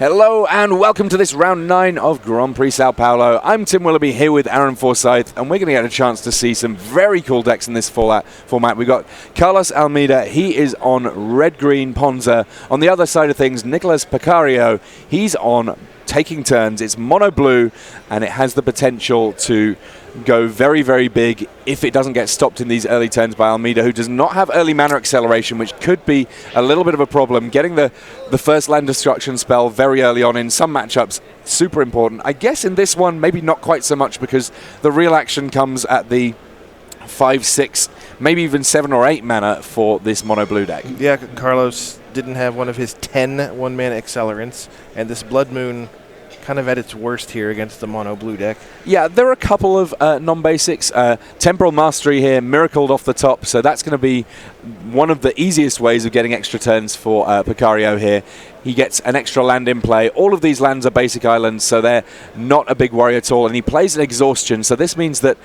Hello and welcome to this round 9 of Grand Prix Sao Paulo. I'm Tim Willoughby here with Aaron Forsyth, and we're going to get a chance to see some very cool decks in this format. We've got Carlos Almeida, he is on red-green Ponza. On the other side of things, Nicolas Picario, he's on taking turns. It's mono-blue, and it has the potential to go very, very big if it doesn't get stopped in these early turns by Almeida, who does not have early mana acceleration, which could be a little bit of a problem. Getting the first land destruction spell very early on in some matchups, super important. I guess in this one, maybe not quite so much, because the real action comes at the 5, 6, maybe even 7 or 8 mana for this mono-blue deck. Yeah, Carlos didn't have one of his 10 one-mana accelerants, and this Blood Moon kind of at its worst here against the mono-blue deck. Yeah, there are a couple of non-basics. Temporal Mastery here, miracled off the top, so that's going to be one of the easiest ways of getting extra turns for Picario here. He gets an extra land in play. All of these lands are basic islands, so they're not a big worry at all. And he plays an Exhaustion, so this means that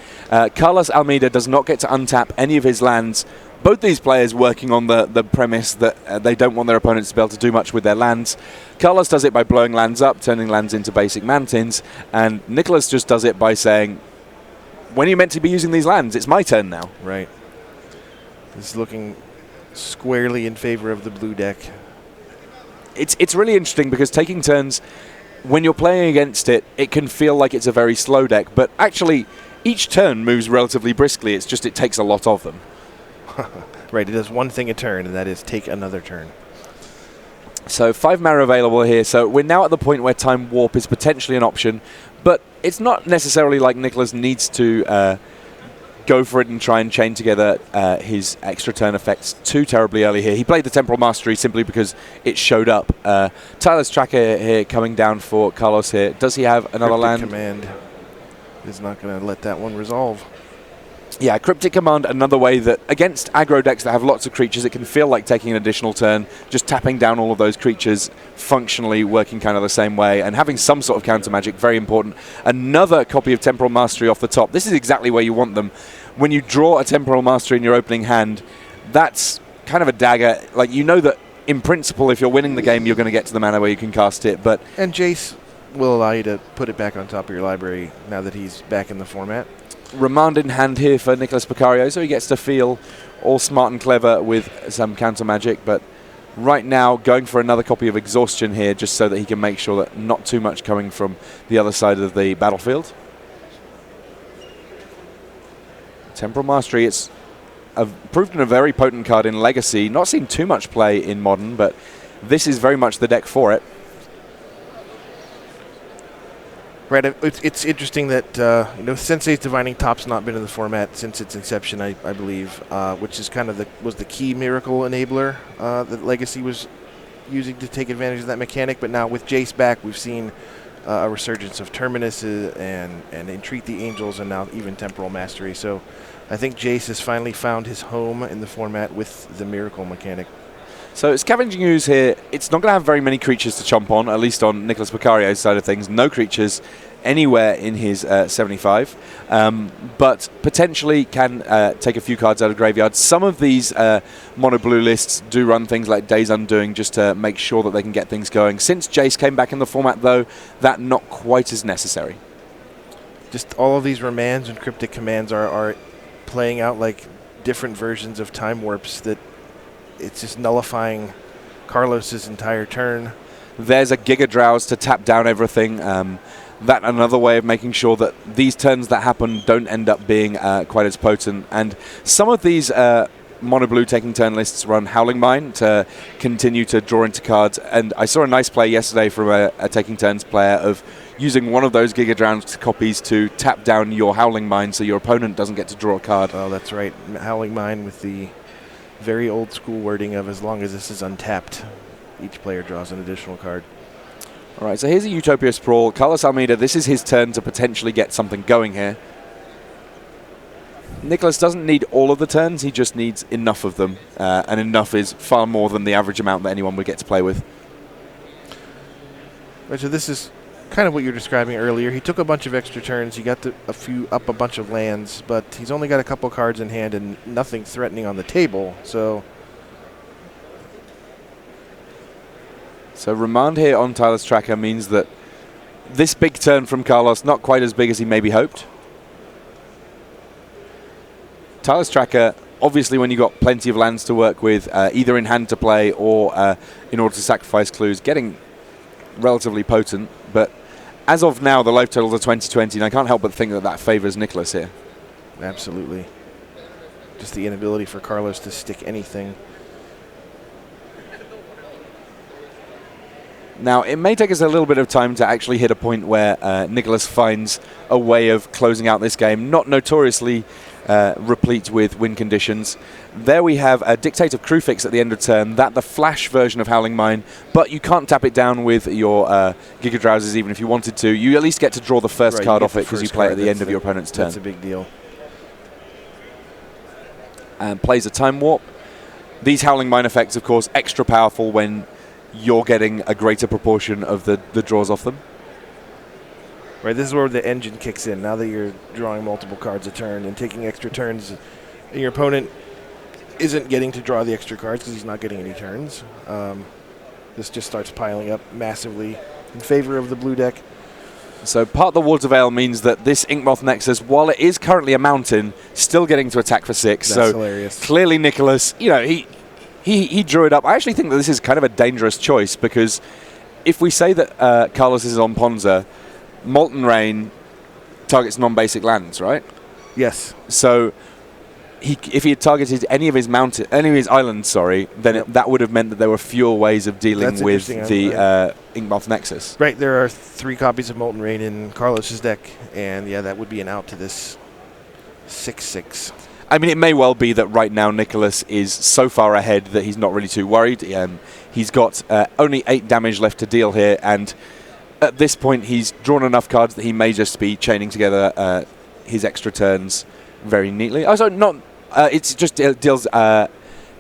Carlos Almeida does not get to untap any of his lands. Both these players working on the premise that they don't want their opponents to be able to do much with their lands. Carlos does it by blowing lands up, turning lands into basic mountains, and Nicolas just does it by saying, when are you meant to be using these lands? It's my turn now. Right. This is looking squarely in favor of the blue deck. It's really interesting because taking turns, when you're playing against it, it can feel like it's a very slow deck, but actually each turn moves relatively briskly. It's just it takes a lot of them. Right, it does one thing a turn, and that is take another turn. So 5 mana available here. So we're now at the point where Time Warp is potentially an option, but it's not necessarily like Nicolas needs to go for it and try and chain together his extra turn effects too terribly early here. He played the Temporal Mastery simply because it showed up. Tyler's Tracker here coming down for Carlos here. Does he have another Cryptic land? Command is not going to let that one resolve. Yeah, Cryptic Command, another way that against aggro decks that have lots of creatures, it can feel like taking an additional turn, just tapping down all of those creatures, functionally working kind of the same way, and having some sort of counter magic, very important. Another copy of Temporal Mastery off the top. This is exactly where you want them. When you draw a Temporal Mastery in your opening hand, that's kind of a dagger. Like, you know that in principle, if you're winning the game, you're going to get to the mana where you can cast it, but... And Jace will allow you to put it back on top of your library now that he's back in the format. Remand in hand here for Nicolas Picario, so he gets to feel all smart and clever with some counter magic, but right now going for another copy of Exhaustion here just so that he can make sure that not too much coming from the other side of the battlefield. Temporal Mastery, it's proven a very potent card in Legacy, not seen too much play in Modern, but this is very much the deck for it. Right, it's interesting that Sensei's Divining Top's not been in the format since its inception, I believe, which is kind of was the key miracle enabler that Legacy was using to take advantage of that mechanic. But now with Jace back, we've seen a resurgence of Terminus and Entreat the Angels, and now even Temporal Mastery. So I think Jace has finally found his home in the format with the miracle mechanic. So Scavenging Ooze here, it's not going to have very many creatures to chomp on, at least on Nicolas Picario's side of things. No creatures anywhere in his 75, but potentially can take a few cards out of graveyard. Some of these mono-blue lists do run things like Days Undoing just to make sure that they can get things going. Since Jace came back in the format, though, that not quite as necessary. Just all of these Remands and Cryptic Commands are playing out like different versions of Time Warps that it's just nullifying Carlos's entire turn. There's a Giga Drowse to tap down everything. That another way of making sure that these turns that happen don't end up being quite as potent. And some of these mono-blue taking turn lists run Howling Mine to continue to draw into cards. And I saw a nice play yesterday from a taking turns player of using one of those Giga Drowse copies to tap down your Howling Mine so your opponent doesn't get to draw a card. Oh, that's right. Howling Mine with the very old school wording of as long as this is untapped, each player draws an additional card. All right, so here's a Utopia Sprawl. Carlos Almeida, this is his turn to potentially get something going here. Nicolas doesn't need all of the turns, he just needs enough of them. And enough is far more than the average amount that anyone would get to play with. Right, so this is kind of what you were describing earlier. He took a bunch of extra turns, he got up a bunch of lands, but he's only got a couple cards in hand and nothing threatening on the table, so So remand here on Tyler's tracker means that this big turn from Carlos, not quite as big as he maybe hoped. Tyler's tracker, obviously when you've got plenty of lands to work with, either in hand to play or in order to sacrifice clues, getting relatively potent. But as of now, the life totals are 2020, and I can't help but think that that favors Nicholas here. Absolutely. Just the inability for Carlos to stick anything. Now, it may take us a little bit of time to actually hit a point where Nicholas finds a way of closing out this game, not notoriously replete with win conditions. There we have a Dictator crew fix at the end of turn, that the flash version of Howling Mine, but you can't tap it down with your Giga Drowsers even if you wanted to. You at least get to draw the first card off it because you play it at the end of your opponent's turn. That's a big deal. And plays a Time Warp. These Howling Mine effects, of course, extra powerful when you're getting a greater proportion of the draws off them. Right, this is where the engine kicks in. Now that you're drawing multiple cards a turn and taking extra turns, and your opponent isn't getting to draw the extra cards because he's not getting any turns. This just starts piling up massively in favor of the blue deck. So part of the Water Veil means that this Inkmoth Nexus, while it is currently a mountain, still getting to attack for 6. That's so hilarious. Clearly Nicholas, you know, he drew it up. I actually think that this is kind of a dangerous choice because if we say that Carlos is on Ponza, Molten Rain targets non-basic lands, right? Yes. So if he had targeted any of his islands, then that would have meant that there were fewer ways of dealing with the Inkmoth Nexus. Right, there are 3 copies of Molten Rain in Carlos's deck, and yeah, that would be an out to this 6/6. I mean, it may well be that right now Nicholas is so far ahead that he's not really too worried. He's got only 8 damage left to deal here, and at this point he's drawn enough cards that he may just be chaining together his extra turns very neatly. Also, it's just deals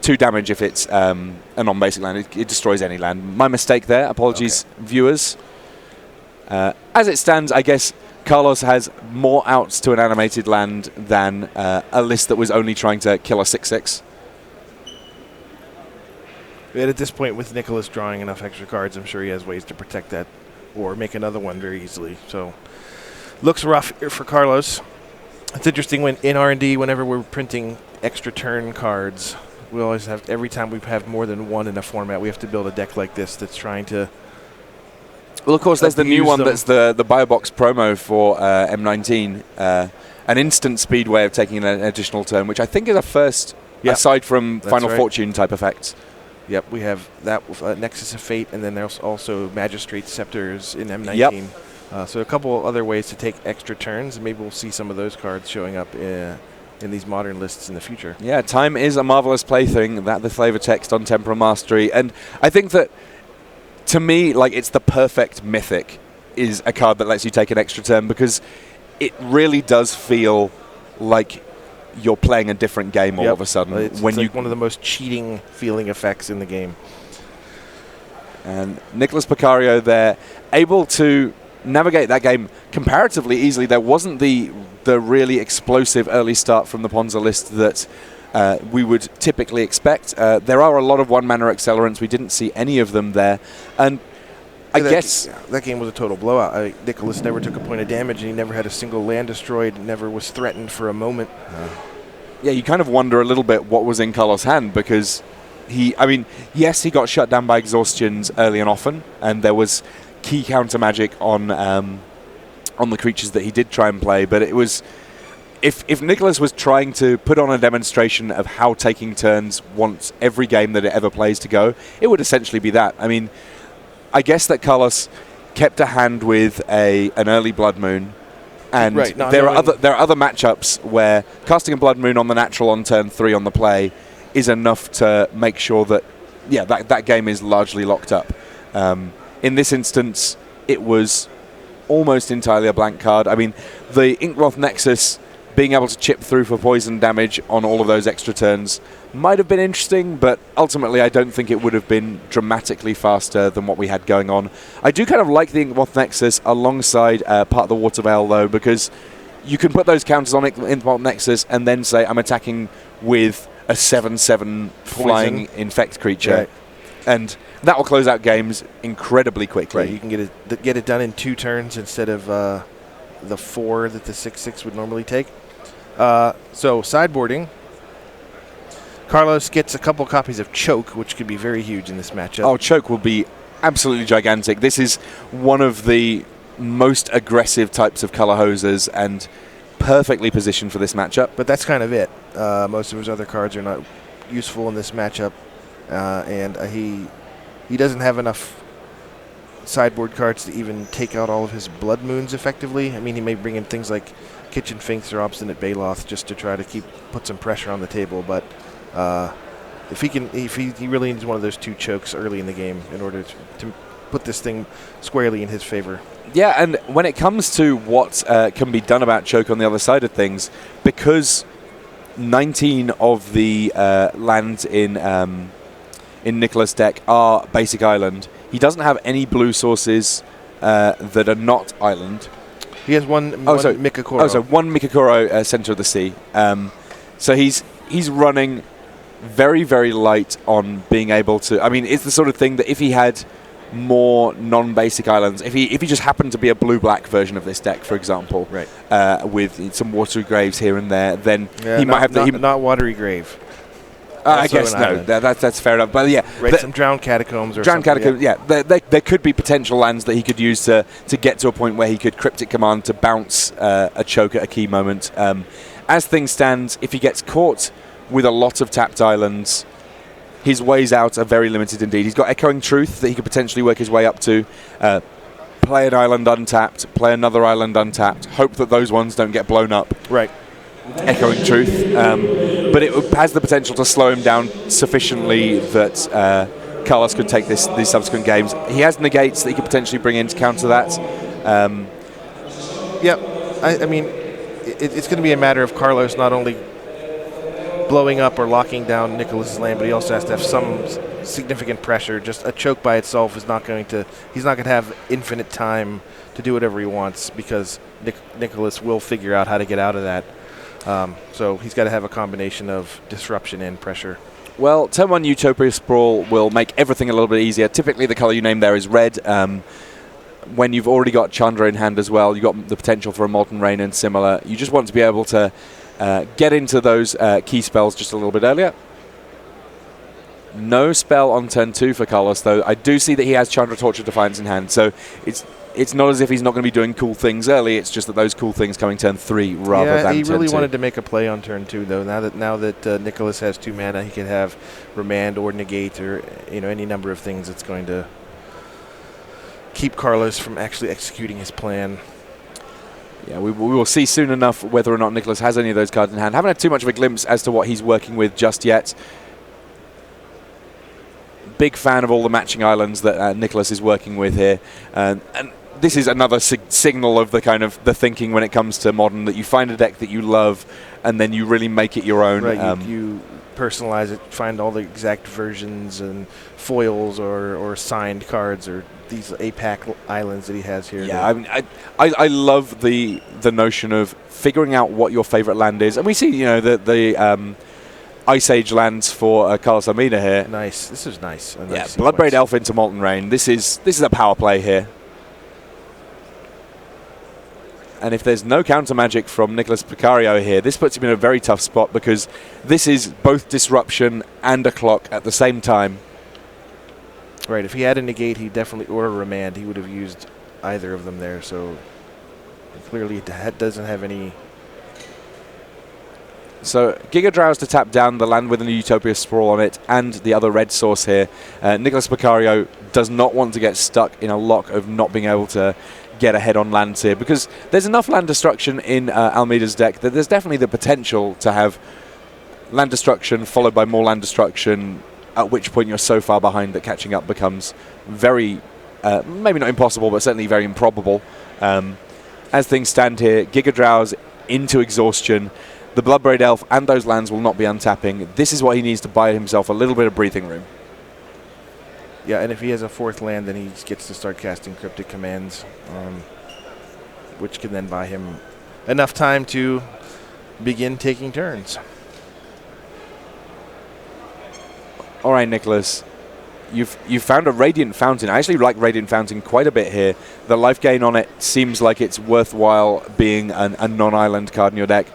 2 damage if it's a non-basic land. It destroys any land. My mistake there. Apologies, viewers. As it stands, I guess Carlos has more outs to an animated land than a list that was only trying to kill a 6/6. And at this point, with Nicholas drawing enough extra cards, I'm sure he has ways to protect that or make another one very easily. So, looks rough for Carlos. It's interesting when in R&D, whenever we're printing extra turn cards, we always have, every time we have more than one in a format, we have to build a deck like this that's trying to. Well, of course, there's the new one that's the Biobox promo for M19, an instant speed way of taking an additional turn, which I think is a first, aside from Final Fortune type effects. Yep, we have that with Nexus of Fate, and then there's also Magistrate Scepters in M19. Yep. So a couple other ways to take extra turns, and maybe we'll see some of those cards showing up in these modern lists in the future. Yeah, time is a marvelous plaything, that the flavor text on Temporal Mastery, and I think that, to me, like, it's the perfect Mythic is a card that lets you take an extra turn because it really does feel like you're playing a different game all of a sudden. It's like one of the most cheating feeling effects in the game. And Nicholas Picario there, able to navigate that game comparatively easily. There wasn't the really explosive early start from the Ponza list that we would typically expect. There are a lot of one-mana accelerants. We didn't see any of them there. And I guess that game was a total blowout. Nicholas never took a point of damage, and he never had a single land destroyed, never was threatened for a moment. Yeah, you kind of wonder a little bit what was in Carlos' hand because yes, he got shut down by exhaustions early and often, and there was key counter magic on the creatures that he did try and play, but it was if Nicholas was trying to put on a demonstration of how taking turns wants every game that it ever plays to go, it would essentially be that. I mean, I guess that Carlos kept a hand with an early Blood Moon, and there are other matchups where casting a Blood Moon on the natural on turn 3 on the play is enough to make sure that that game is largely locked up. In this instance, it was almost entirely a blank card. I mean, the Inkmoth Nexus being able to chip through for poison damage on all of those extra turns might have been interesting, but ultimately I don't think it would have been dramatically faster than what we had going on. I do kind of like the Inkmoth Nexus alongside part of the Water Veil, though, because you can put those counters on Inkmoth Nexus and then say, I'm attacking with a 7/7 flying infect creature. Right. And that will close out games incredibly quickly. Right, you can get it done in 2 turns instead of the 4 that the 6/6 would normally take. So sideboarding. Carlos gets a couple copies of Choke, which could be very huge in this matchup. Oh, Choke will be absolutely gigantic. This is one of the most aggressive types of color hosers and perfectly positioned for this matchup. But that's kind of it. Most of his other cards are not useful in this matchup, and he doesn't have enough sideboard cards to even take out all of his Blood Moons effectively. I mean, he may bring in things like Kitchen Finks or Obstinate Baloth just to try to put some pressure on the table, but if he really needs one of those 2 chokes early in the game in order to put this thing squarely in his favor. Yeah, and when it comes to what can be done about Choke on the other side of things, because 19 of the lands in Nicholas' deck are basic island, he doesn't have any blue sources that are not island. He has one Mikakoro. Oh, so one Mikakoro, Center of the Sea. So he's running very, very light on being able to... I mean, it's the sort of thing that if he had more non-basic islands, if he just happened to be a blue-black version of this deck, for example, right, with some Watery Graves here and there, then he might have not Watery Grave. I guess no, that's fair enough. But yeah, some Drowned Catacombs or Drowned Catacombs. Yeah, there could be potential lands that he could use to get to a point where he could Cryptic Command to bounce a Choke at a key moment. As things stand, if he gets caught with a lot of tapped islands, his ways out are very limited indeed. He's got Echoing Truth that he could potentially work his way up to. Play an island untapped, play another island untapped, hope that those ones don't get blown up. Right. Echoing Truth. But it has the potential to slow him down sufficiently that Carlos could take these subsequent games. He has negates that he could potentially bring in to counter that. I mean, it's going to be a matter of Carlos not only blowing up or locking down Nicholas' land, but he also has to have some significant pressure. Just a Choke by itself is not going to... He's not going to have infinite time to do whatever he wants because Nicholas will figure out how to get out of that. So he's got to have a combination of disruption and pressure. Well, turn 1 Utopia Sprawl will make everything a little bit easier. Typically, the color you name there is red. When you've already got Chandra in hand as well, you've got the potential for a Molten Rain and similar. You just want to be able to get into those key spells just a little bit earlier. No spell on turn 2 for Carlos, though. I do see that he has Chandra Torch of Defiance in hand, so it's not as if he's not going to be doing cool things early. It's just that those cool things coming turn 3 rather than turn 2. He really wanted to make a play on turn 2, though. Now that Nicholas has 2 mana, he can have Remand or Negate or any number of things that's going to keep Carlos from actually executing his plan. Yeah, we will see soon enough whether or not Nicholas has any of those cards in hand. Haven't had too much of a glimpse as to what he's working with just yet. Big fan of all the matching islands that Nicholas is working with here. And this is another signal of the kind of the thinking when it comes to Modern, that you find a deck that you love and then you really make it your own. Right, you personalize it, find all the exact versions and foils or signed cards or these APAC islands that he has here. Yeah, I mean, I love the notion of figuring out what your favorite land is. And we see, the Ice Age lands for Carlos Almeida here. Nice. This is nice. Yeah, Bloodbraid Elf into Molten Rain. This is a power play here. And if there's no counter magic from Nicholas Picario here, this puts him in a very tough spot because this is both disruption and a clock at the same time. Right, if he had a negate, or a remand, he would have used either of them there. So clearly it doesn't have any. So Giga Drowse to tap down the land with a Utopia Sprawl on it and the other red source here. Nicholas Picario does not want to get stuck in a lock of not being able to get ahead on lands here because there's enough land destruction in Almeida's deck that there's definitely the potential to have land destruction followed by more land destruction, at which point you're so far behind that catching up becomes very, maybe not impossible, but certainly very improbable. As things stand here, Giga Drowse into exhaustion. The Bloodbraid Elf and those lands will not be untapping. This is what he needs to buy himself a little bit of breathing room. Yeah, and if he has a 4th land, then he gets to start casting Cryptic Commands, which can then buy him enough time to begin taking turns. All right, Nicholas. you've found a Radiant Fountain. I actually like Radiant Fountain quite a bit here. The life gain on it seems like it's worthwhile being a non-island card in your deck.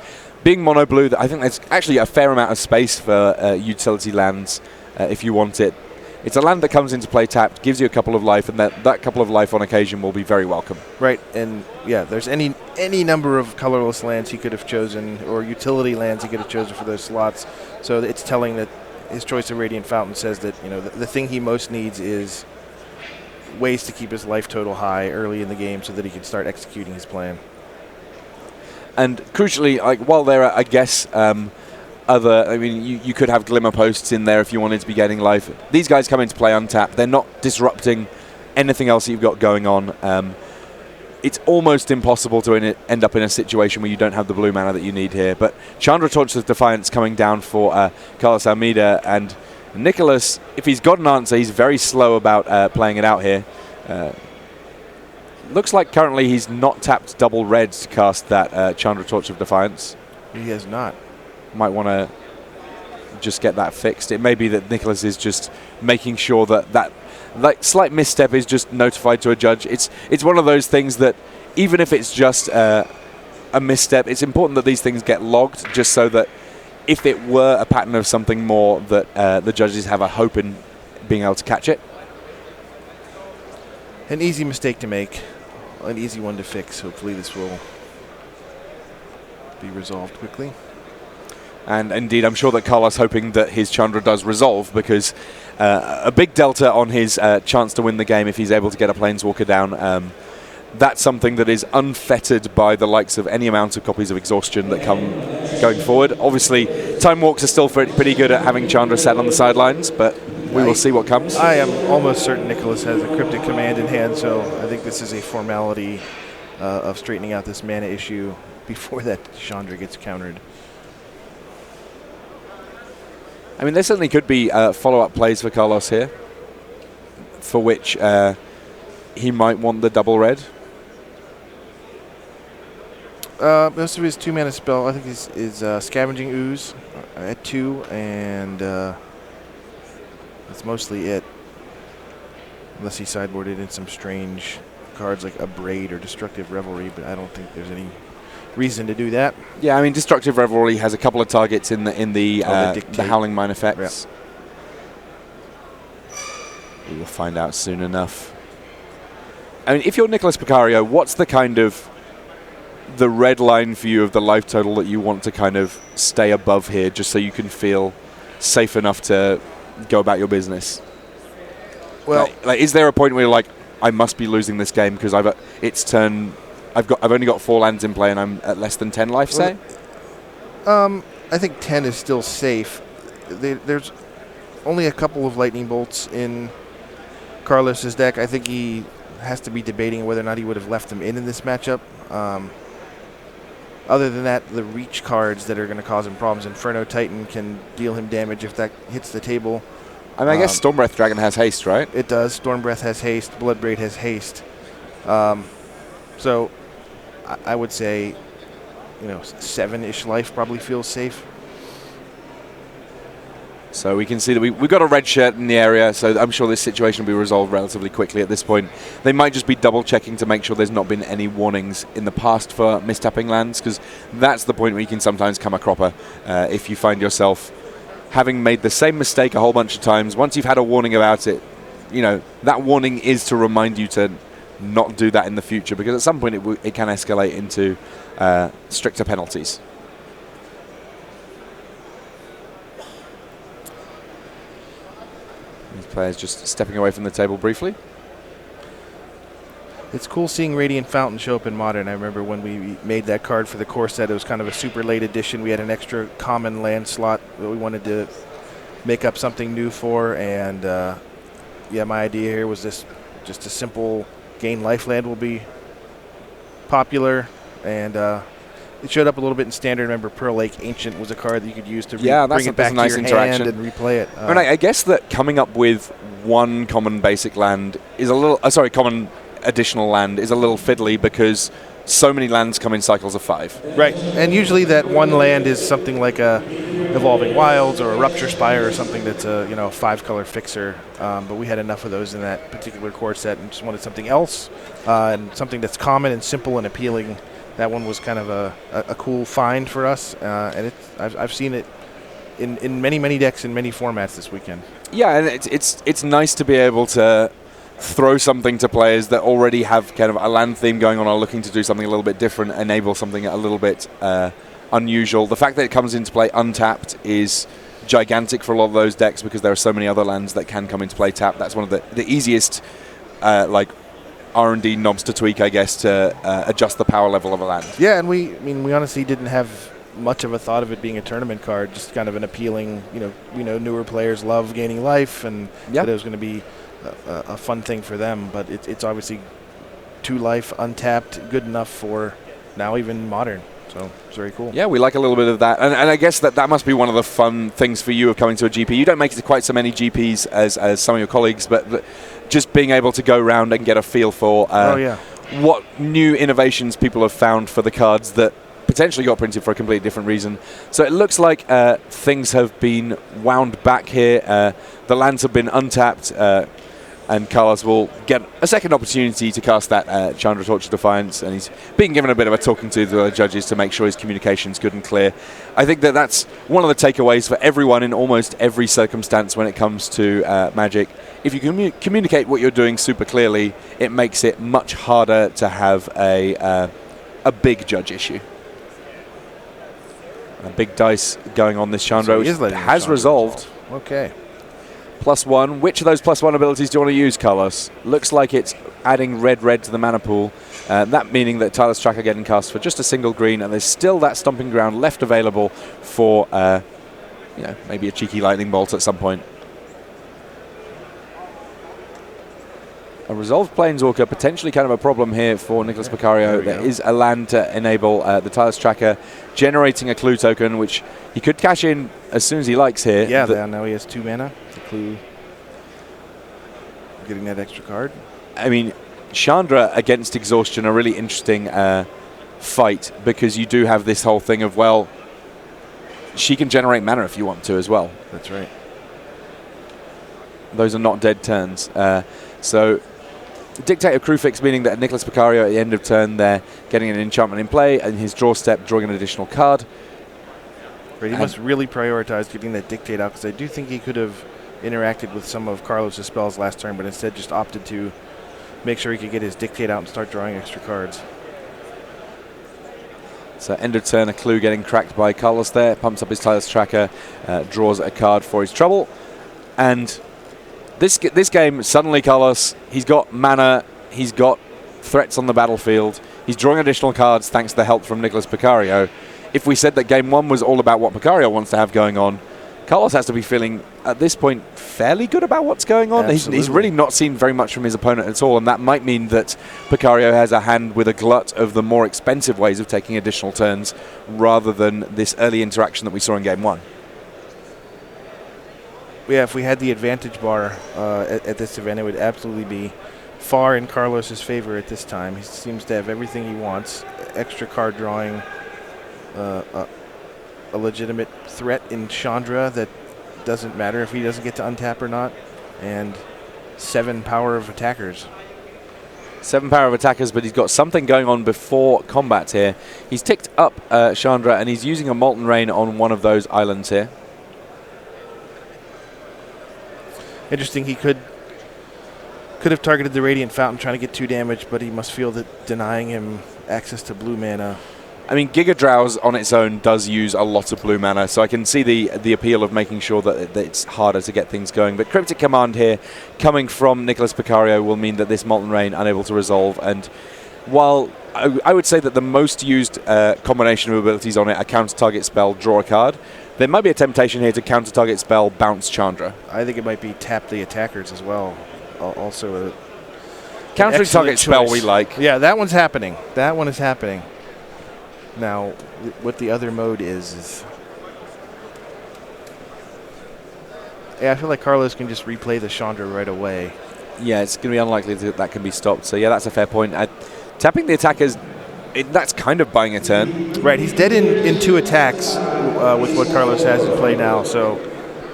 Being mono blue, I think there's actually a fair amount of space for utility lands if you want it. It's a land that comes into play tapped, gives you a couple of life, and that couple of life on occasion will be very welcome. Right, and yeah, there's any number of colorless lands he could have chosen, or utility lands he could have chosen for those slots. So it's telling that his choice of Radiant Fountain says that the thing he most needs is ways to keep his life total high early in the game, so that he can start executing his plan. And crucially, like while there are, I guess, you could have Glimmer Posts in there if you wanted to be getting life. These guys come into play untapped. They're not disrupting anything else that you've got going on. It's almost impossible to end up in a situation where you don't have the blue mana that you need here. But Chandra Torch's Defiance coming down for Carlos Almeida, and Nicholas, if he's got an answer, he's very slow about playing it out here. Looks like currently he's not tapped double red to cast that Chandra Torch of Defiance. He has not. Might want to just get that fixed. It may be that Nicholas is just making sure that like slight misstep is just notified to a judge. It's one of those things that even if it's just a misstep, it's important that these things get logged, just so that if it were a pattern of something more, that the judges have a hope in being able to catch it. An easy mistake to make, an easy one to fix. Hopefully this will be resolved quickly. And indeed, I'm sure that Carlos hoping that his Chandra does resolve, because a big delta on his chance to win the game if he's able to get a Planeswalker down. That's something that is unfettered by the likes of any amount of copies of Exhaustion that come going forward. Obviously, Time Walks are still pretty good at having Chandra sat on the sidelines, but we will see what comes. I am almost certain Nicholas has a Cryptic Command in hand, so I think this is a formality of straightening out this mana issue before that Chandra gets countered. I mean, there certainly could be follow-up plays for Carlos here, for which he might want the double red. Most of his 2-mana spell, I think, is Scavenging Ooze at 2, and that's mostly it. Unless he sideboarded in some strange cards like Abrade or Destructive Revelry, but I don't think there's any reason to do that. Yeah, I mean, Destructive Revelry has a couple of targets in the Howling Mine effects. Yeah. We will find out soon enough. I mean, if you're Nicholas Picario, what's the kind of the red line for you of the life total that you want to kind of stay above here, just so you can feel safe enough to go about your business? Well, like is there a point where you're like, I must be losing this game because I've only got 4 lands in play and I'm at less than 10 life, say? I think 10 is still safe. There's only a couple of Lightning Bolts in Carlos's deck. I think he has to be debating whether or not he would have left them in this matchup. Other than that, the reach cards that are going to cause him problems, Inferno Titan can deal him damage if that hits the table. I mean, I guess Stormbreath Dragon has haste, right? It does. Stormbreath has haste. Bloodbraid has haste. So I would say, 7-ish life probably feels safe. So we can see that we've got a red shirt in the area, so I'm sure this situation will be resolved relatively quickly at this point. They might just be double-checking to make sure there's not been any warnings in the past for mistapping lands, because that's the point where you can sometimes come a cropper if you find yourself having made the same mistake a whole bunch of times. Once you've had a warning about it, that warning is to remind you to not do that in the future, because at some point it can escalate into stricter penalties. These players just stepping away from the table briefly. It's cool seeing Radiant Fountain show up in Modern. I remember when we made that card for the core set, it was kind of a super late edition. We had an extra common land slot that we wanted to make up something new for, and my idea here was this, just a simple gain life land will be popular, and it showed up a little bit in Standard. Remember, Pearl Lake Ancient was a card that you could use to bring it back to your hand and replay it. I guess that coming up with one common basic land is a little... common additional land is a little fiddly because so many lands come in cycles of 5. Right, and usually that one land is something like a Evolving Wilds or a Rupture Spire or something that's a 5-color fixer. But we had enough of those in that particular core set and just wanted something else and something that's common and simple and appealing. That one was kind of a cool find for us, and I've seen it in many decks in many formats this weekend. Yeah, and it's nice to be able to throw something to players that already have kind of a land theme going on, are looking to do something a little bit different, enable something a little bit unusual. The fact that it comes into play untapped is gigantic for a lot of those decks because there are so many other lands that can come into play tapped. That's one of the easiest R&D knobs to tweak, I guess, to adjust the power level of a land. Yeah, and we honestly didn't have much of a thought of it being a tournament card, just kind of an appealing, newer players love gaining life, and that it was going to be a fun thing for them, but it's obviously 2 life, untapped, good enough for now even modern. So it's very cool. Yeah, we like a little bit of that. And I guess that must be one of the fun things for you of coming to a GP. You don't make it to quite so many GPs as some of your colleagues, but just being able to go around and get a feel for what new innovations people have found for the cards that potentially got printed for a completely different reason. So it looks like things have been wound back here. The lands have been untapped. And Carlos will get a second opportunity to cast that Chandra Torch of Defiance, and he's being given a bit of a talking to the judges to make sure his communication's good and clear. I think that's one of the takeaways for everyone in almost every circumstance when it comes to Magic. If you communicate what you're doing super clearly, it makes it much harder to have a big judge issue. A big dice going on this Chandra, so which has resolved. Okay. +1. Which of those +1 abilities do you want to use, Carlos? Looks like it's adding red to the mana pool. That meaning that Tireless Tracker getting cast for just a single green, and there's still that Stomping Ground left available for maybe a cheeky Lightning Bolt at some point. A Resolved Planeswalker, potentially kind of a problem here for Nicholas Picario. There is a land to enable the Tireless Tracker, generating a clue token, which he could cash in as soon as he likes here. Yeah, now he has 2 mana. The clue, getting that extra card. I mean, Chandra against Exhaustion, a really interesting fight, because you do have this whole thing of, well, she can generate mana if you want to as well. That's right. Those are not dead turns. So Dictate of Crewfix, meaning that Nicholas Picario at the end of turn, they're getting an enchantment in play, and his draw step, drawing an additional card. Right, he must really prioritize getting that Dictate out, because I do think he could have interacted with some of Carlos' spells last turn, but instead just opted to make sure he could get his Dictate out and start drawing extra cards. So end of turn, a clue getting cracked by Carlos there, pumps up his Tireless Tracker, draws a card for his trouble, and this game, suddenly Carlos, he's got mana, he's got threats on the battlefield, he's drawing additional cards thanks to the help from Nicholas Picario. If we said that game 1 was all about what Picario wants to have going on, Carlos has to be feeling, at this point, fairly good about what's going on. He's really not seen very much from his opponent at all, and that might mean that Picario has a hand with a glut of the more expensive ways of taking additional turns, rather than this early interaction that we saw in game 1. Yeah, if we had the advantage bar at this event, it would absolutely be far in Carlos's favor at this time. He seems to have everything he wants. Extra card drawing, a legitimate threat in Chandra that doesn't matter if he doesn't get to untap or not, and 7 power of attackers. 7 power of attackers, but he's got something going on before combat here. He's ticked up Chandra, and he's using a Molten Rain on one of those islands here. Interesting, he could have targeted the Radiant Fountain trying to get 2 damage, but he must feel that denying him access to blue mana. I mean, Giga Drowse on its own does use a lot of blue mana, so I can see the appeal of making sure that it's harder to get things going. But Cryptic Command here, coming from Nicholas Picario, will mean that this Molten Rain unable to resolve. And while I would say that the most used combination of abilities on it are Counter Target Spell, draw a card, there might be a temptation here to Counter Target Spell, bounce Chandra. I think it might be tap the attackers as well. Also a Counter Target Spell we like. Yeah, that one's happening. That one is happening. Now, what the other mode is yeah, I feel like Carlos can just replay the Chandra right away. Yeah, it's going to be unlikely that can be stopped. So yeah, that's a fair point. Tapping the attackers, that's kind of buying a turn. Right, he's dead in 2 attacks with what Carlos has in play now. So,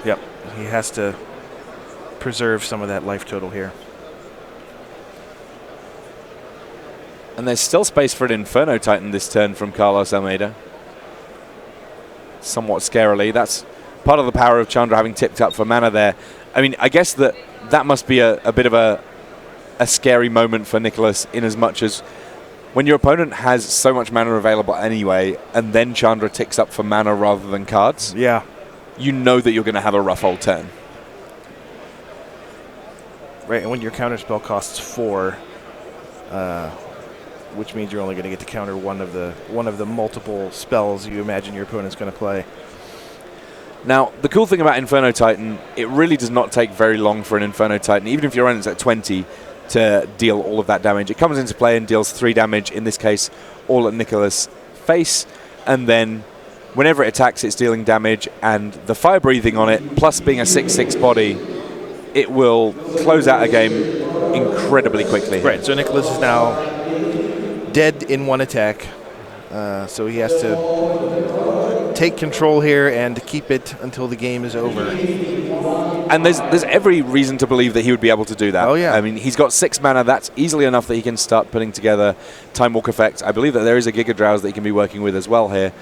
yep, he has to preserve some of that life total here. And there's still space for an Inferno Titan this turn from Carlos Almeida. Somewhat scarily. That's part of the power of Chandra having tipped up for mana there. I mean, I guess that must be a bit of a scary moment for Nicholas, in as much as when your opponent has so much mana available anyway, and then Chandra ticks up for mana rather than cards. Yeah. You know that you're going to have a rough old turn. Right, and when your counterspell costs 4, which means you're only going to get to counter one of the multiple spells you imagine your opponent's going to play. Now, the cool thing about Inferno Titan, it really does not take very long for an Inferno Titan, even if your opponent's at 20, to deal all of that damage. It comes into play and deals 3 damage, in this case, all at Nicholas' face, and then whenever it attacks, it's dealing damage, and the fire breathing on it, plus being a 6/6 body, it will close out a game incredibly quickly. Right, so Nicholas is now dead in 1 attack, so he has to take control here and keep it until the game is over. And there's every reason to believe that he would be able to do that. Oh, yeah. I mean, he's got 6 mana. That's easily enough that he can start putting together Time Walk effect. I believe that there is a Giga Drowse that he can be working with as well here.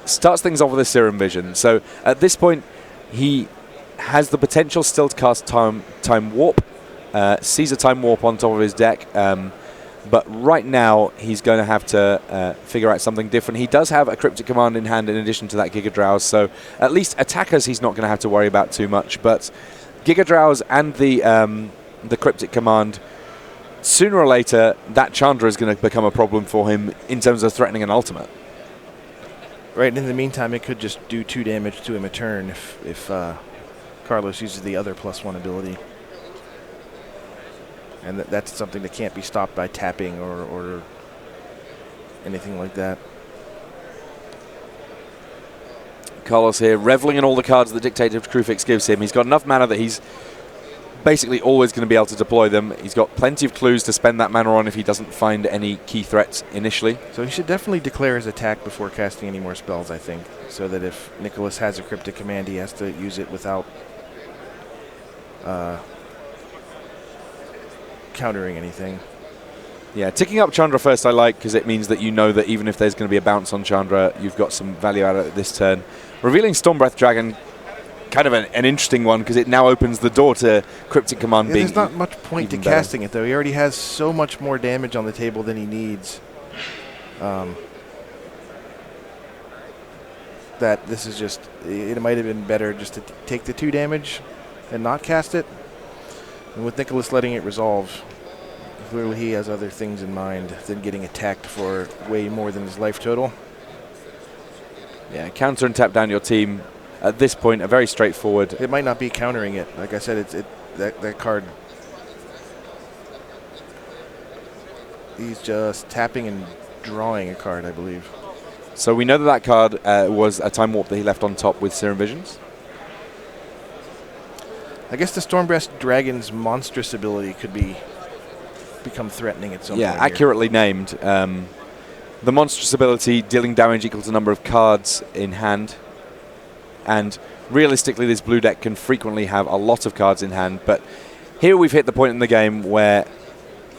Starts things off with a Serum Vision. So at this point, he has the potential still to cast Time Warp. Sees a Time Warp on top of his deck. But right now, he's going to have to figure out something different. He does have a Cryptic Command in hand in addition to that Giga Drowse, so at least attackers he's not going to have to worry about too much. But Giga Drowse and the Cryptic Command, sooner or later, that Chandra is going to become a problem for him in terms of threatening an ultimate. Right, in the meantime, it could just do 2 damage to him a turn if Carlos uses the other +1 ability. And that's something that can't be stopped by tapping or anything like that. Carlos here, reveling in all the cards that Dictative Crucifix gives him. He's got enough mana that he's basically always going to be able to deploy them. He's got plenty of clues to spend that mana on if he doesn't find any key threats initially. So he should definitely declare his attack before casting any more spells, I think, so that if Nicholas has a Cryptic Command, he has to use it without countering anything. Yeah, ticking up Chandra first I like, because it means that you know that even if there's going to be a bounce on Chandra, you've got some value out of it this turn. Revealing Stormbreath Dragon, kind of an interesting one, because it now opens the door to Cryptic Command being. There's not much point to casting it, though. He already has so much more damage on the table than he needs. That this is just, it might have been better just to take the 2 damage and not cast it. And with Nicholas letting it resolve, clearly he has other things in mind than getting attacked for way more than his life total. Yeah, counter and tap down your team. At this point, a very straightforward. It might not be countering it. Like I said, that card. He's just tapping and drawing a card, I believe. So we know that card was a Time Warp that he left on top with Serum Visions. I guess the Stormbreath Dragon's monstrous ability could become threatening at some point. Yeah, accurately named. The monstrous ability dealing damage equal to number of cards in hand. And realistically, this blue deck can frequently have a lot of cards in hand. But here we've hit the point in the game where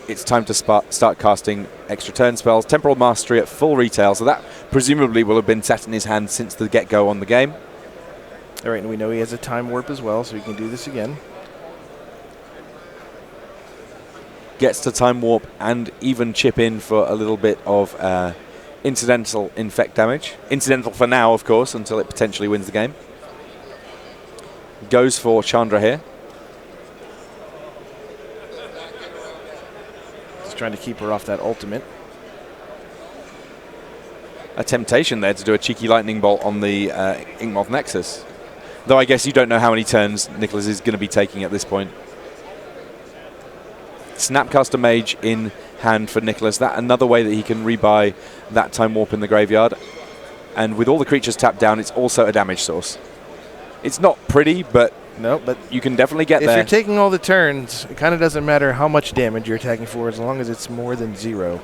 it's time to start casting extra turn spells. Temporal Mastery at full retail, so that presumably will have been set in his hand since the get-go on the game. All right, and we know he has a Time Warp as well, so he can do this again. Gets to Time Warp and even chip in for a little bit of incidental infect damage. Incidental for now, of course, until it potentially wins the game. Goes for Chandra here. Just trying to keep her off that ultimate. A temptation there to do a cheeky lightning bolt on the Inkmoth Nexus. Though I guess you don't know how many turns Nicholas is going to be taking at this point. Snapcaster Mage in hand for Nicholas. That another way that he can rebuy that Time Warp in the graveyard. And with all the creatures tapped down, it's also a damage source. It's not pretty, but No, but you can definitely get there. If you're taking all the turns, it kind of doesn't matter how much damage you're attacking for as long as it's more than 0.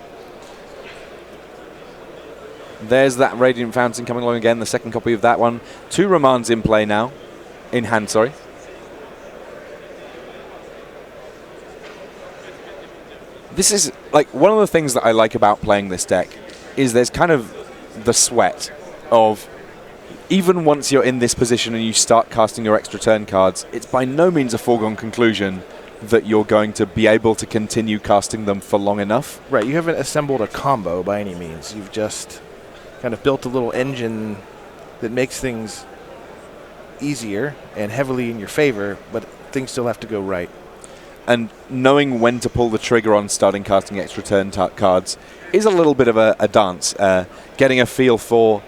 There's that Radiant Fountain coming along again, the second copy of that one. 2 Ramans in play now. In hand, sorry. This is, like, one of the things that I like about playing this deck is there's kind of the sweat of, even once you're in this position and you start casting your extra turn cards, it's by no means a foregone conclusion that you're going to be able to continue casting them for long enough. Right, you haven't assembled a combo by any means. You've just kind of built a little engine that makes things easier and heavily in your favor, but things still have to go right. And knowing when to pull the trigger on starting casting extra turn cards is a little bit of a dance. Getting a feel for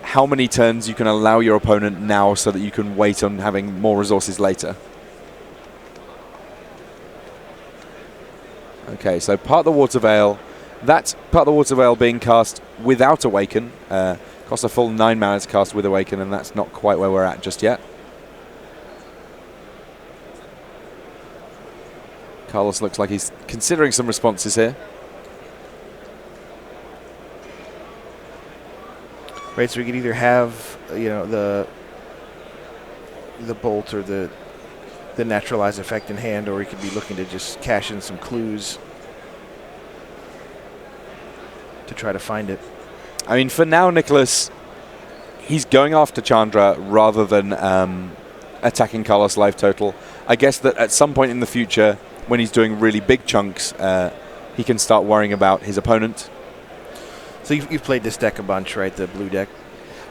how many turns you can allow your opponent now so that you can wait on having more resources later. Okay, so part of the Water Veil. That's part of the Water Veil being cast without Awaken. Costs a full 9 mana to cast with Awaken, and that's not quite where we're at just yet. Carlos looks like he's considering some responses here. Right, so we could either have, the bolt or the naturalize effect in hand, or we could be looking to just cash in some clues to try to find it. I mean, for now, Nicholas, he's going after Chandra rather than attacking Carlos' life total. I guess that at some point in the future, when he's doing really big chunks, he can start worrying about his opponent. So you've played this deck a bunch, right? The blue deck.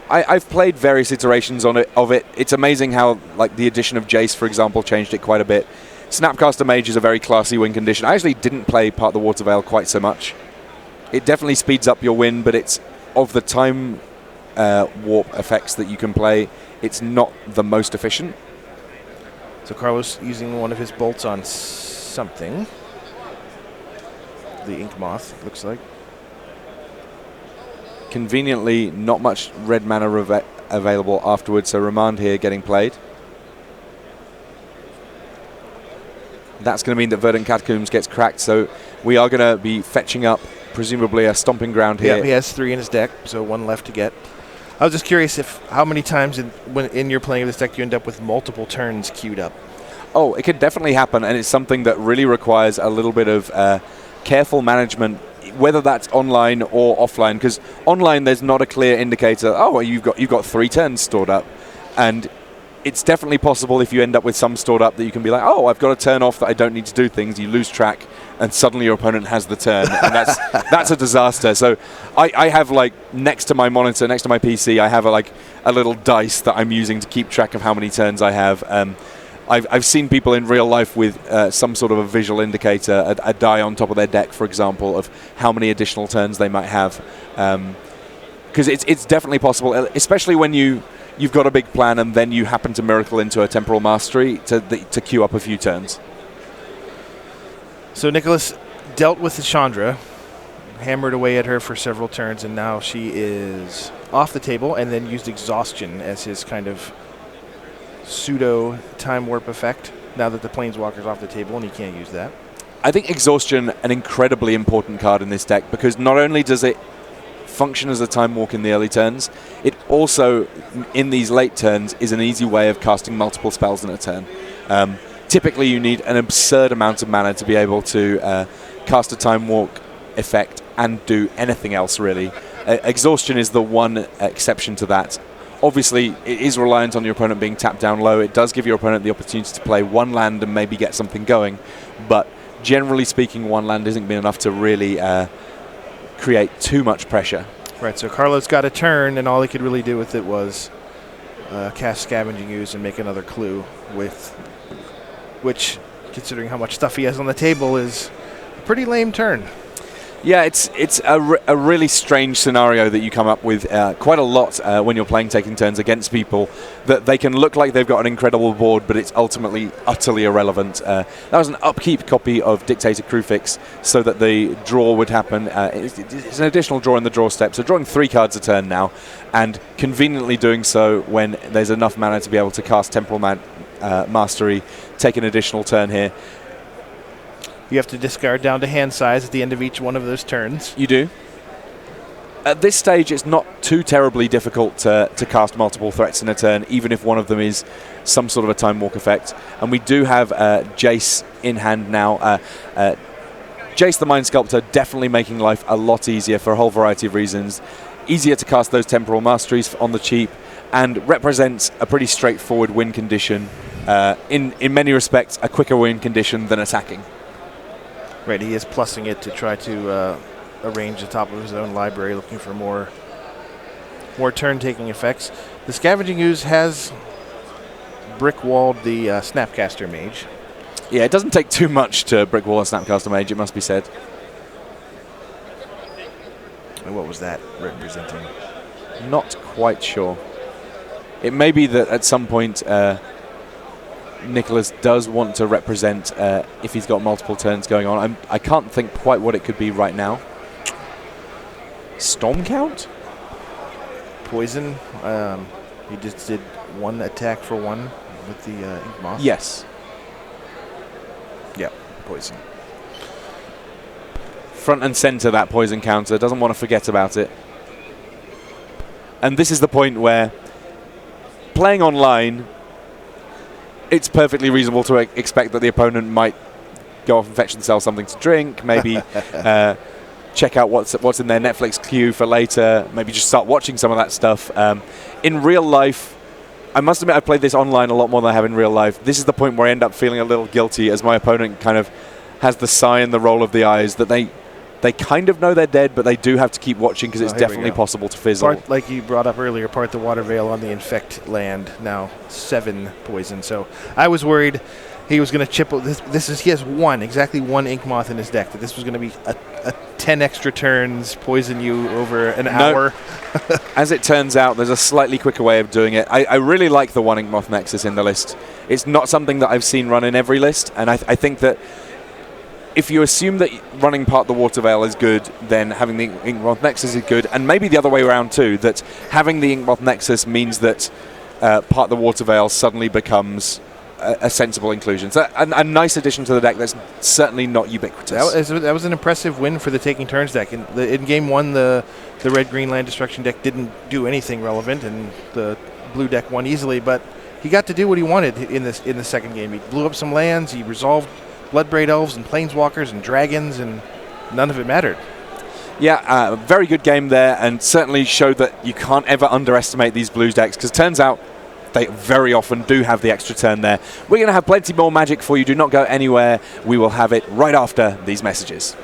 I've played various iterations of it. It's amazing how, like, the addition of Jace, for example, changed it quite a bit. Snapcaster Mage is a very classy win condition. I actually didn't play part of the Water Veil quite so much. It definitely speeds up your win, but it's of the time warp effects that you can play, it's not the most efficient. So Carlos using one of his bolts on something. The Ink Moth, looks like. Conveniently, not much red mana available afterwards, so Remand here getting played. That's going to mean that Verdant Catacombs gets cracked, so we are going to be fetching up, presumably, a Stomping Ground here. Yeah, he has 3 in his deck, so 1 left to get. I was just curious how many times in your playing of this deck you end up with multiple turns queued up. Oh, it could definitely happen, and it's something that really requires a little bit of careful management, whether that's online or offline, because online there's not a clear indicator, oh, you've got 3 turns stored up, and it's definitely possible if you end up with some stored up that you can be like, oh, I've got a turn off that I don't need to do things. You lose track, and suddenly your opponent has the turn, and that's a disaster. So I have, like, next to my monitor, next to my PC, I have a little dice that I'm using to keep track of how many turns I have. I've seen people in real life with some sort of a visual indicator, a die on top of their deck, for example, of how many additional turns they might have. Because it's definitely possible, especially when you've got a big plan and then you happen to miracle into a Temporal Mastery to queue up a few turns. So Nicholas dealt with the Chandra, hammered away at her for several turns, and now she is off the table, and then used Exhaustion as his kind of pseudo time warp effect now that the Planeswalker's off the table and he can't use that. I think Exhaustion an incredibly important card in this deck, because not only does it function as a time walk in the early turns, it also in these late turns is an easy way of casting multiple spells in a turn. Typically you need an absurd amount of mana to be able to cast a time walk effect and do anything else really. Exhaustion is the one exception to that. Obviously, it is reliant on your opponent being tapped down low. It does give your opponent the opportunity to play 1 land and maybe get something going. But generally speaking, 1 land isn't enough to really create too much pressure. Right, so Carlos got a turn, and all he could really do with it was cast Scavenging Ooze and make another clue, which, considering how much stuff he has on the table, is a pretty lame turn. Yeah, it's a really strange scenario that you come up with quite a lot when you're playing taking turns against people, that they can look like they've got an incredible board, but it's ultimately utterly irrelevant. That was an upkeep copy of Dictator Crewfix so that the draw would happen. It's an additional draw in the draw step, so drawing 3 cards a turn now, and conveniently doing so when there's enough mana to be able to cast Temporal mastery, take an additional turn here. You have to discard down to hand size at the end of each one of those turns. You do. At this stage, it's not too terribly difficult to cast multiple threats in a turn, even if one of them is some sort of a Time Walk effect. And we do have Jace in hand now. Jace the Mind Sculptor definitely making life a lot easier for a whole variety of reasons. Easier to cast those Temporal Masteries on the cheap, and represents a pretty straightforward win condition. In many respects, a quicker win condition than attacking. Right, he is plussing it to try to arrange the top of his own library, looking for more turn-taking effects. The Scavenging Ooze has brick-walled the Snapcaster Mage. Yeah, it doesn't take too much to brick-wall a Snapcaster Mage, it must be said. And what was that representing? Not quite sure. It may be that at some point Nicholas does want to represent if he's got multiple turns going on. I can't think quite what it could be right now. Storm Count? Poison. He just did one attack for one with the Ink Moth. Yes. Yep, poison. Front and center, that poison counter. Doesn't want to forget about it. And this is the point where playing online, it's perfectly reasonable to expect that the opponent might go off and fetch themselves something to drink, maybe check out what's in their Netflix queue for later, maybe just start watching some of that stuff. In real life, I must admit I've played this online a lot more than I have in real life. This is the point where I end up feeling a little guilty as my opponent kind of has the sigh and the roll of the eyes that they kind of know they're dead, but they do have to keep watching because it's definitely possible to fizzle. Like you brought up earlier, part the Water Veil on the Infect land, now 7 poison. So I was worried he was going to chip. He has exactly one Ink Moth in his deck. That this was going to be a 10 extra turns, poison you over an hour. As it turns out, there's a slightly quicker way of doing it. I really like the 1 Ink Moth Nexus in the list. It's not something that I've seen run in every list, and I think that if you assume that running Part the Water Veil is good, then having the Ink Moth Nexus is good, and maybe the other way around too, that having the Ink Moth Nexus means that Part the Water Veil suddenly becomes a sensible inclusion. So a nice addition to the deck that's certainly not ubiquitous. That was an impressive win for the Taking Turns deck. In Game 1, the red-green land destruction deck didn't do anything relevant, and the blue deck won easily, but he got to do what he wanted in the second game. He blew up some lands, he resolved Bloodbraid Elves and Planeswalkers and Dragons, and none of it mattered. Yeah, very good game there, and certainly showed that you can't ever underestimate these blues decks, because it turns out they very often do have the extra turn there. We're going to have plenty more Magic for you. Do not go anywhere. We will have it right after these messages.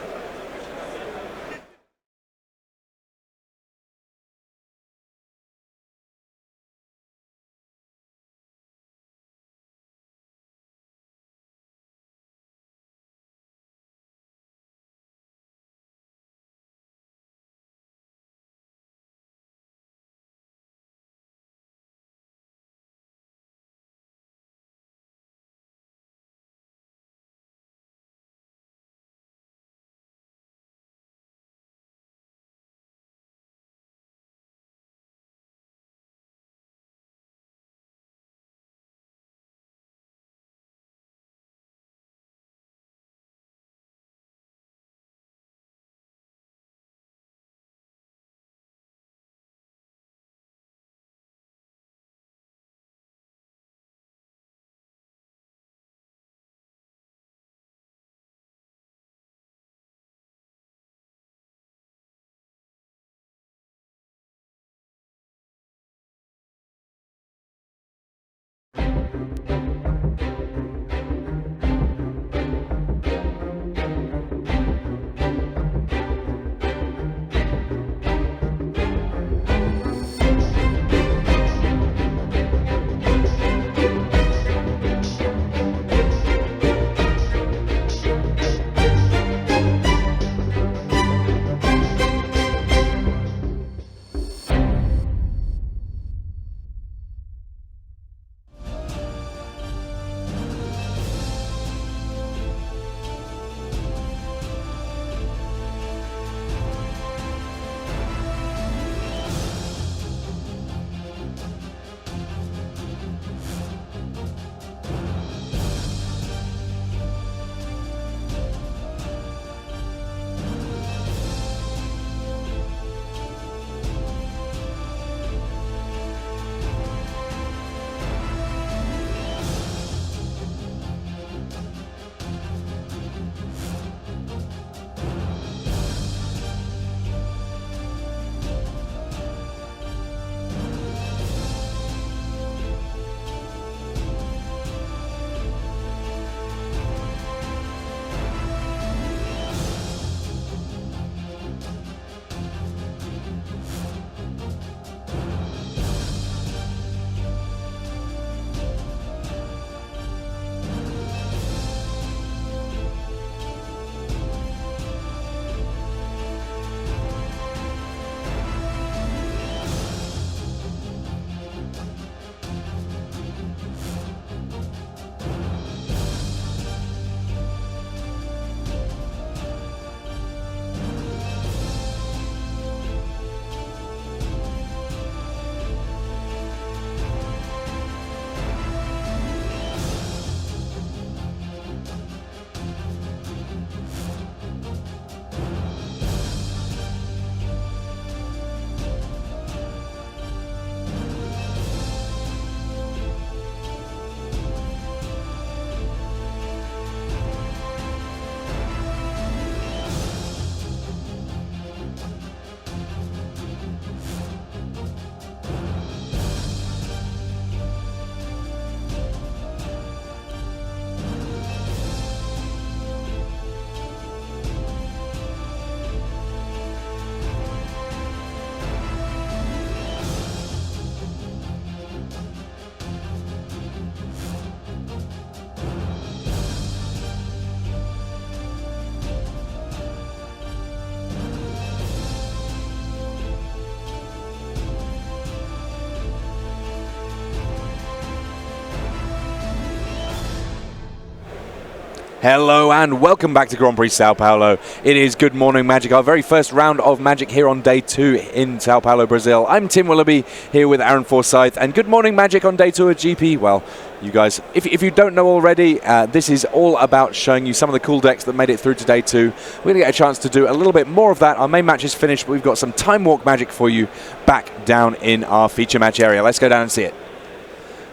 Hello and welcome back to Grand Prix Sao Paulo. It is Good Morning Magic, our very first round of Magic here on day 2 in Sao Paulo, Brazil. I'm Tim Willoughby here with Aaron Forsyth, and Good Morning Magic on day 2 of GP. Well, you guys, if you don't know already, this is all about showing you some of the cool decks that made it through to day 2. We're going to get a chance to do a little bit more of that. Our main match is finished, but we've got some Time Walk Magic for you back down in our feature match area. Let's go down and see it.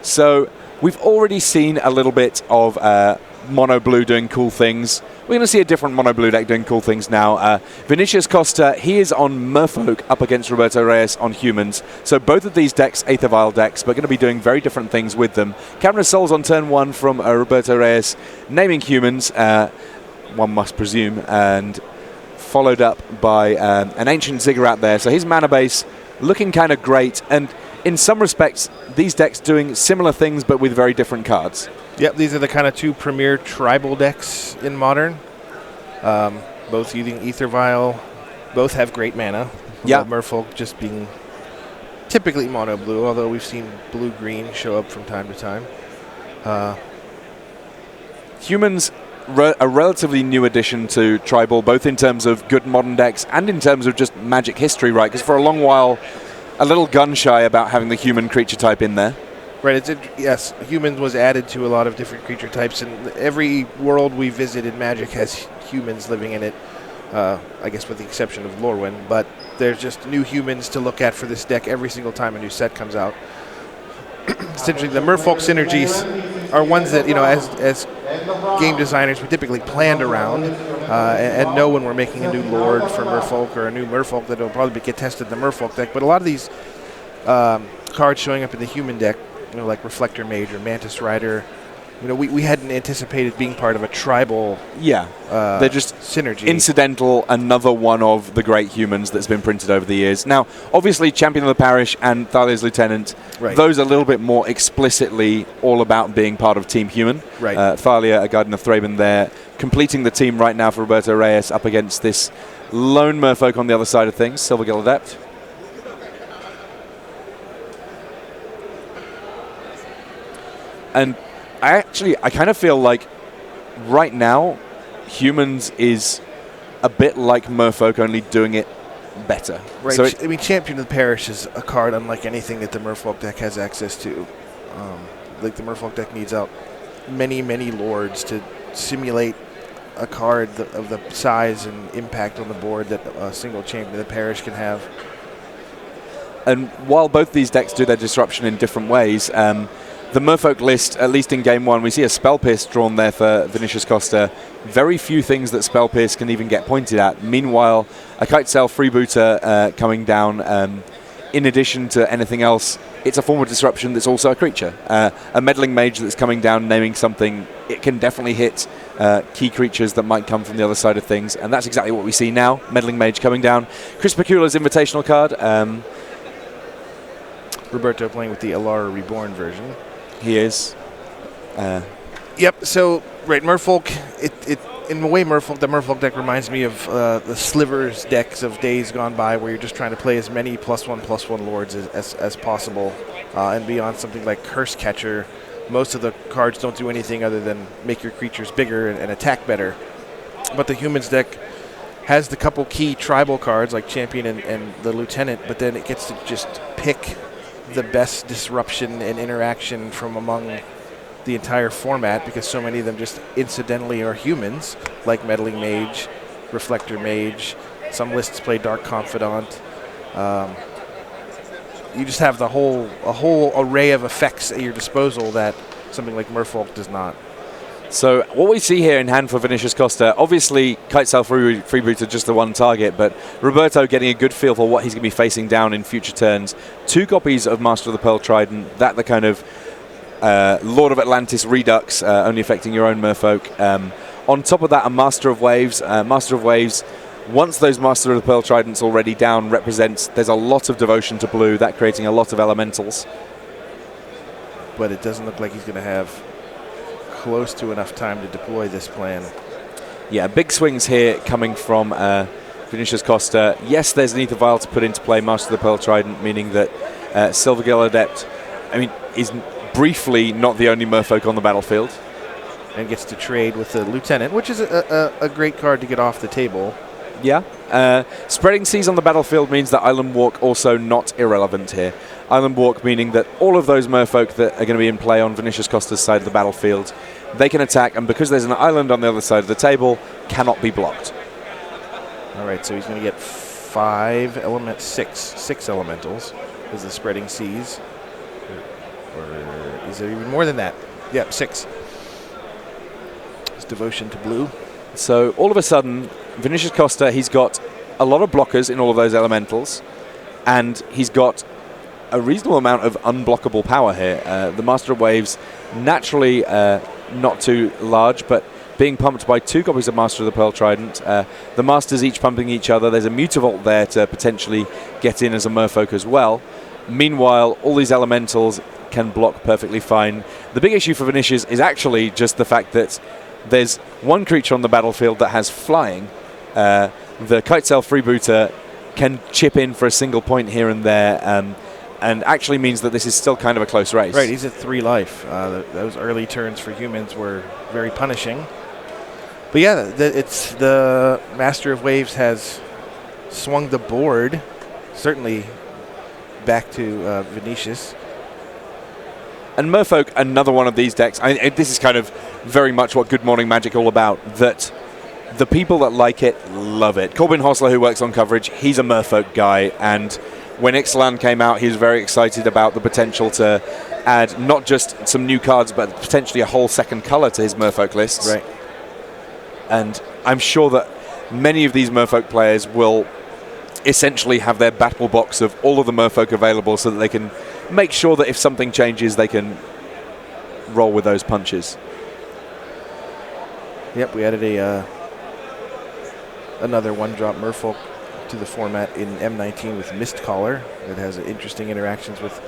So we've already seen a little bit of mono blue doing cool things. We're going to see a different mono blue deck doing cool things now. Vinicius Costa, he is on Merfolk up against Roberto Reyes on humans. So both of these decks, Aether Vial decks, but going to be doing very different things with them. Cabinet Souls on turn 1 from Roberto Reyes, naming humans, one must presume, and followed up by an Ancient Ziggurat there. So his mana base looking kind of great, and in some respects, these decks doing similar things but with very different cards. Yep, these are the kind of two premier tribal decks in Modern. Both using Aether Vial. Both have great mana. Yeah. Merfolk just being typically mono blue, although we've seen blue-green show up from time to time. Humans, a relatively new addition to Tribal, both in terms of good modern decks and in terms of just Magic history, right? Because for a long while, a little gun-shy about having the human creature type in there. Right, yes, humans was added to a lot of different creature types, and every world we visit in Magic has humans living in it, I guess with the exception of Lorwyn, but there's just new humans to look at for this deck every single time a new set comes out. Essentially, the Merfolk synergies are ones that, you know, as game designers, we typically planned around and know when we're making a new Lord for Merfolk or a new Merfolk that will probably get tested in the Merfolk deck, but a lot of these cards showing up in the human deck, you know, like Reflector Mage or Mantis Rider, you know, we hadn't anticipated being part of a tribal they're just synergy. Incidental, another one of the great humans that's been printed over the years. Now, obviously, Champion of the Parish and Thalia's Lieutenant, those are a little bit more explicitly all about being part of Team Human. Right. Thalia, a Guardian of Thraben there, completing the team right now for Roberto Reyes up against this lone Merfolk on the other side of things, Silvergill Adept. And I kind of feel like right now, humans is a bit like Merfolk, only doing it better. Right. So I mean, Champion of the Parish is a card unlike anything that the Merfolk deck has access to. Like the Merfolk deck needs out many, many lords to simulate a card of the size and impact on the board that a single Champion of the Parish can have. And while both these decks do their disruption in different ways, the Merfolk list, at least in Game 1, we see a Spell Pierce drawn there for Vinicius Costa. Very few things that Spell Pierce can even get pointed at. Meanwhile, a Kitesail Freebooter coming down, in addition to anything else, it's a form of disruption that's also a creature. A Meddling Mage that's coming down, naming something, it can definitely hit key creatures that might come from the other side of things, and that's exactly what we see now. Meddling Mage coming down. Chris Pacula's Invitational card. Roberto playing with the Alara Reborn version. He is. Yep. So Merfolk. It in a way, the Merfolk deck reminds me of the Slivers decks of days gone by, where you're just trying to play as many +1/+1 lords as possible, and beyond something like Curse Catcher. Most of the cards don't do anything other than make your creatures bigger and attack better. But the humans deck has the couple key tribal cards like Champion and the Lieutenant, but then it gets to just pick the best disruption and interaction from among the entire format, because so many of them just incidentally are humans, like Meddling Mage, Reflector Mage. Some lists play Dark Confidant. You just have a whole array of effects at your disposal that something like Merfolk does not. So what we see here in hand for Vinicius Costa, obviously Kitesail Freebooter just the one target, but Roberto getting a good feel for what he's going to be facing down in future turns. 2 copies of Master of the Pearl Trident, that the kind of Lord of Atlantis Redux, only affecting your own Merfolk. On top of that, a Master of Waves. Master of Waves, once those Master of the Pearl Tridents already down, represents there's a lot of devotion to blue, that creating a lot of elementals. But it doesn't look like he's going to have close to enough time to deploy this plan. Yeah, big swings here coming from Vinicius Costa. Yes, there's an Aether Vial to put into play, Master of the Pearl Trident, meaning that Silvergill Adept, is briefly not the only Merfolk on the battlefield. and gets to trade with the Lieutenant, which is a great card to get off the table. Yeah. Spreading seas on the battlefield means that Island Walk also not irrelevant here. Island Walk meaning that all of those Merfolk that are going to be in play on Vinicius Costa's side of the battlefield, they can attack, and because there's an island on the other side of the table, cannot be blocked. All right, so he's going to get six elementals as the Spreading Seas. Or is there even more than that? Yep, 6. His devotion to blue. So all of a sudden, Vinicius Costa, he's got a lot of blockers in all of those elementals, and he's got a reasonable amount of unblockable power here. The Master of Waves, naturally not too large, but being pumped by 2 copies of Master of the Pearl Trident. The Masters each pumping each other. There's a Mutavault there to potentially get in as a Merfolk as well. Meanwhile, all these elementals can block perfectly fine. The big issue for Vinicius is actually just the fact that there's one creature on the battlefield that has flying. The Kitesail Freebooter can chip in for a single point here and there, and actually means that this is still kind of a close race. Right, he's at 3 life. Those early turns for humans were very punishing. But yeah, it's the Master of Waves has swung the board, certainly back to Vinicius. And Merfolk, another one of these decks. This is kind of very much what Good Morning Magic all about, that the people that like it love it. Corbin Hosler, who works on coverage, he's a Merfolk guy, and when Ixalan came out, he was very excited about the potential to add not just some new cards, but potentially a whole second color to his Merfolk lists. Right. And I'm sure that many of these Merfolk players will essentially have their battle box of all of the Merfolk available so that they can make sure that if something changes, they can roll with those punches. Yep, we added another 1-drop Merfolk to the format in M19 with Mistcaller that has interesting interactions with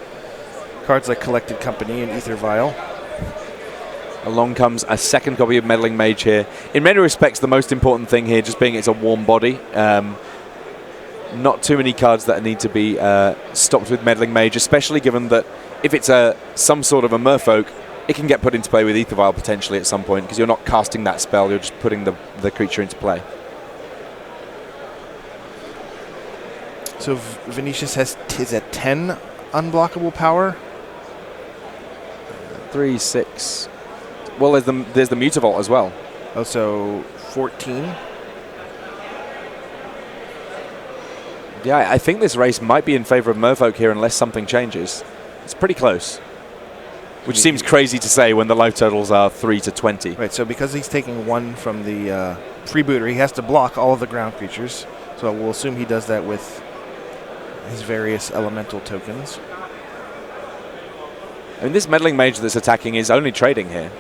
cards like Collected Company and Ether Vial. Along comes a second copy of Meddling Mage here. In many respects, the most important thing here just being it's a warm body. Not too many cards that need to be stopped with Meddling Mage, especially given that if it's some sort of a Merfolk, it can get put into play with Ether Vial potentially at some point, because you're not casting that spell, you're just putting the creature into play. So Vinicius is at 10 unblockable power. 3, 6. Well, there's the Mutavault as well. Oh, so 14. Yeah, I think this race might be in favor of Merfolk here unless something changes. It's pretty close. Which seems crazy to say when the life totals are 3 to 20. Right, so because he's taking 1 from the freebooter, he has to block all of the ground creatures. So we'll assume he does that with his various elemental tokens. I mean, this Meddling Mage that's attacking is only trading here.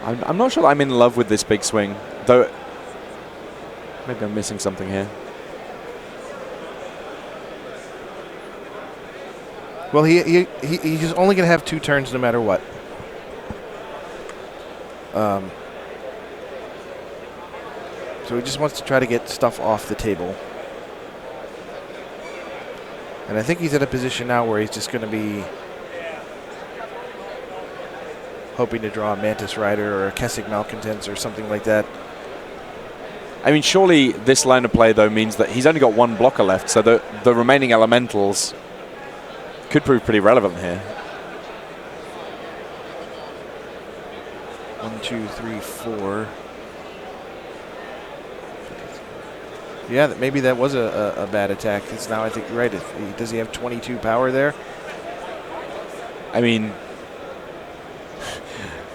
I'm not sure that I'm in love with this big swing, though maybe I'm missing something here. Well, he's only going to have 2 turns no matter what. So he just wants to try to get stuff off the table. And I think he's at a position now where he's just going to be hoping to draw a Mantis Rider or a Kessig Malcontents or something like that. I mean, surely this line of play, though, means that he's only got 1 blocker left, so the remaining elementals could prove pretty relevant here. 1, 2, 3, 4. Yeah, maybe that was a bad attack. It's now, I think, right. Does he have 22 power there? I mean,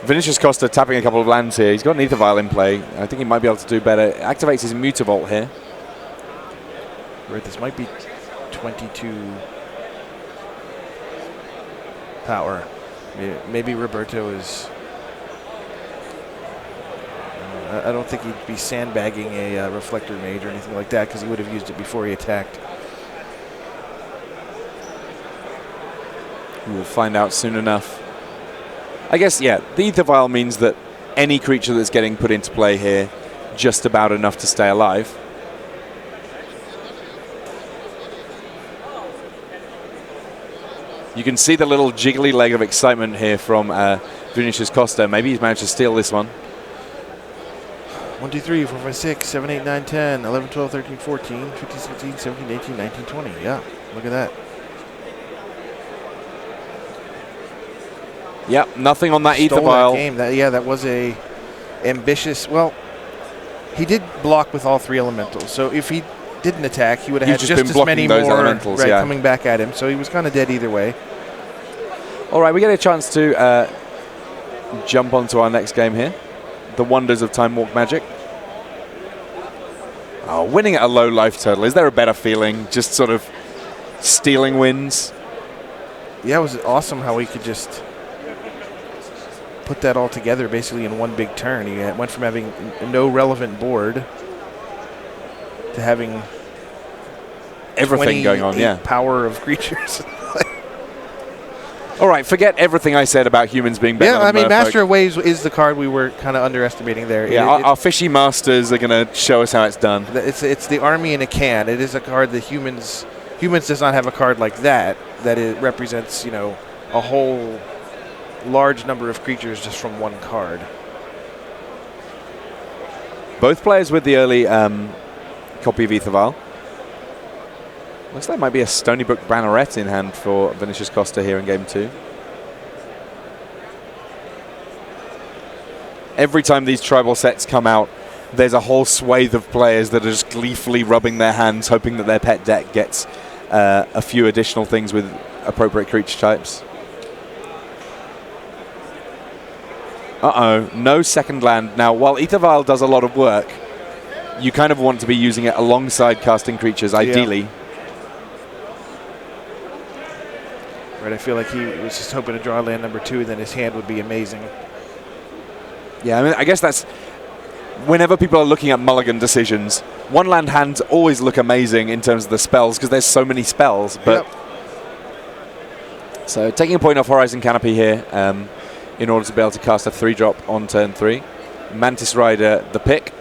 Vinicius Costa tapping a couple of lands here. He's got an Ether Vial in play. I think he might be able to do better. Activates his Mutavault here. Right, this might be 22 power. Maybe Roberto is... I don't think he'd be sandbagging a Reflector Mage or anything like that, because he would have used it before he attacked. We'll find out soon enough. I guess, yeah, the Ether Vial means that any creature that's getting put into play here just about enough to stay alive. You can see the little jiggly leg of excitement here from Vinicius Costa. Maybe he's managed to steal this one. 1, 2, 3, 4, 5, 6, 7, 8, 9, 10, 11, 12, 13, 14, 15, 16, 17, 18, 19, 20. Yeah, look at that. Yep, nothing on that ether Stole vial. that game. That was a ambitious. Well, he did block with all 3 elementals. So if he didn't attack, he would have had just as many those more elementals, yeah. coming back at him. So he was kind of dead either way. All right, we get a chance to jump onto our next game here. The wonders of Time Walk Magic. Oh, winning at a low life total. Is there a better feeling? Just sort of stealing wins. Yeah, it was awesome how he could just put that all together basically in one big turn. He went from having no relevant board to having everything going on, yeah. Power of creatures. All right, forget everything I said about humans being better than Merfolk. Master of Waves is the card we were kind of underestimating there. Yeah, our fishy masters are going to show us how it's done. It's the army in a can. It is a card that humans does not have a card like that it represents, a whole large number of creatures just from one card. Both players with the early copy of Ether Vial. Looks like there might be a Stony Brook Banneret in hand for Vinicius Costa here in game 2. Every time these tribal sets come out, there's a whole swathe of players that are just gleefully rubbing their hands, hoping that their pet deck gets a few additional things with appropriate creature types. Uh-oh, no second land. Now, while Ether Vial does a lot of work, you kind of want to be using it alongside casting creatures, ideally. Yeah. Right, I feel like he was just hoping to draw land number 2, and then his hand would be amazing. Yeah, I mean, I guess that's whenever people are looking at mulligan decisions, one land hands always look amazing in terms of the spells because there's so many spells. But so taking a point off Horizon Canopy here in order to be able to cast a 3-drop on turn 3. Mantis Rider the pick.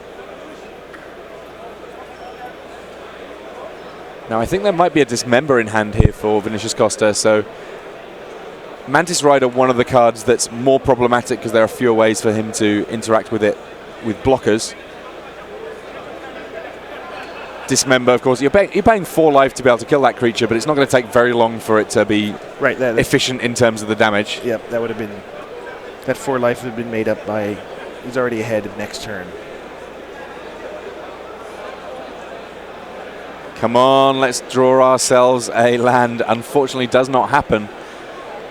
Now I think there might be a Dismember in hand here for Vinicius Costa, so Mantis Rider, one of the cards that's more problematic because there are fewer ways for him to interact with it with blockers. Dismember, of course, you're paying 4 life to be able to kill that creature, but it's not going to take very long for it to be efficient in terms of the damage. Yep, that would have been, that 4 life would have been made up by, he's already ahead of next turn. Come on, let's draw ourselves a land. Unfortunately, does not happen.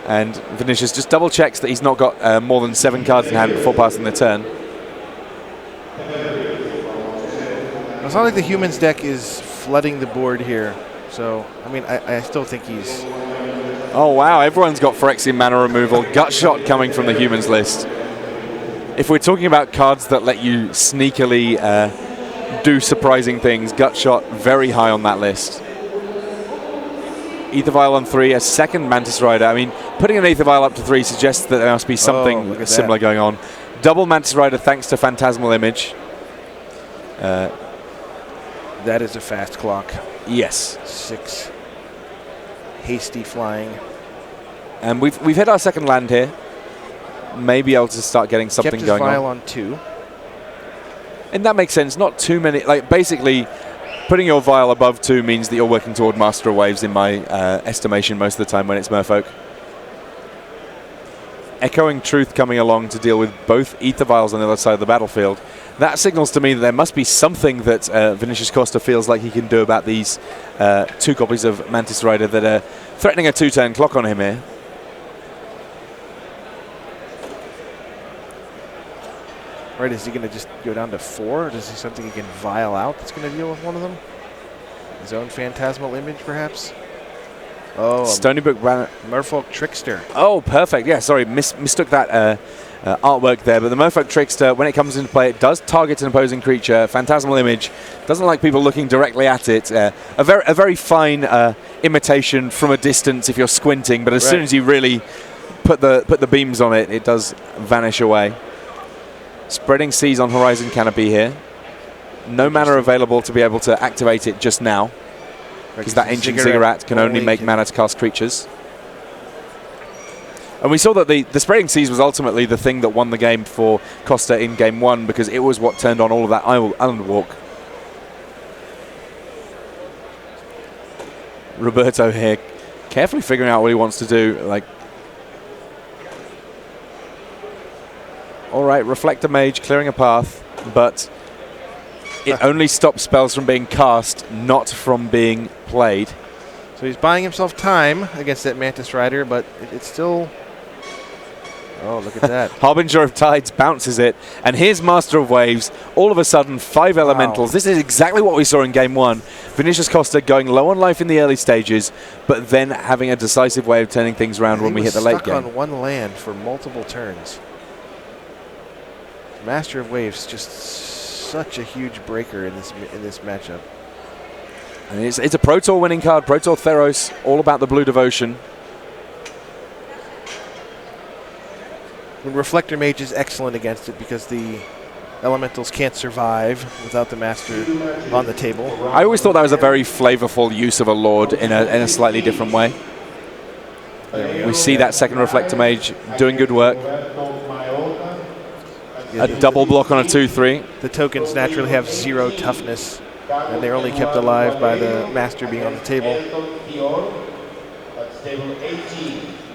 And Vinicius just double checks that he's not got more than 7 cards in hand before passing the turn. It's not like the humans deck is flooding the board here. So, I mean, I still think he's... Oh, wow. Everyone's got Phyrexian mana removal. Gut Shot coming from the humans list. If we're talking about cards that let you sneakily do surprising things, Gut Shot very high on that list. Ether Vial on 3, a second Mantis Rider. I mean, putting an Ether Vial up to 3 suggests that there must be something similar going on. Double Mantis Rider thanks to Phantasmal Image. That is a fast clock. Yes. 6. Hasty flying. And we've hit our second land here. Maybe able to start getting something Kept his going vial on. on 2. And that makes sense. Not too many. Like, basically, putting your vial above 2 means that you're working toward Master of Waves in my estimation most of the time when it's Merfolk. Echoing Truth coming along to deal with both Ether Vials on the other side of the battlefield. That signals to me that there must be something that Vinicius Costa feels like he can do about these 2 copies of Mantis Rider that are threatening a 2-turn clock on him here. Right, is he going to just go down to 4? Or does he something he can vial out that's going to deal with one of them? His own Phantasmal Image, perhaps? Oh, Stony Brook Merfolk Trickster. Oh, perfect. Yeah, sorry, mistook that artwork there. But the Merfolk Trickster, when it comes into play, it does target an opposing creature. Phantasmal Image doesn't like people looking directly at it. A very fine imitation from a distance if you're squinting, but as soon as you really put the beams on it, it does vanish away. Spreading Seas on Horizon Canopy here. No mana available to be able to activate it just now, because that Ancient Ziggurat can only make mana to cast creatures. And we saw that the Spreading Seas was ultimately the thing that won the game for Costa in Game 1, because it was what turned on all of that Island Walk. Roberto here carefully figuring out what he wants to do. Like, all right, Reflector Mage clearing a path, but it only stops spells from being cast, not from being played. So he's buying himself time against that Mantis Rider, but it's still... Oh, look at that. Harbinger of Tides bounces it, and here's Master of Waves. All of a sudden, 5 elementals. This is exactly what we saw in Game 1. Vinicius Costa going low on life in the early stages, but then having a decisive way of turning things around when we hit the late game. Stuck on one land for multiple turns. Master of Waves, just such a huge breaker in this matchup. And it's a Pro Tour winning card, Pro Tour Theros, all about the blue devotion. When Reflector Mage is excellent against it because the elementals can't survive without the Master on the table. I always thought that was a very flavorful use of a Lord in a slightly different way. We see that second Reflector Mage doing good work. A double block on a 2/3. The tokens naturally have 0 toughness, and they're only kept alive by the Master being on the table.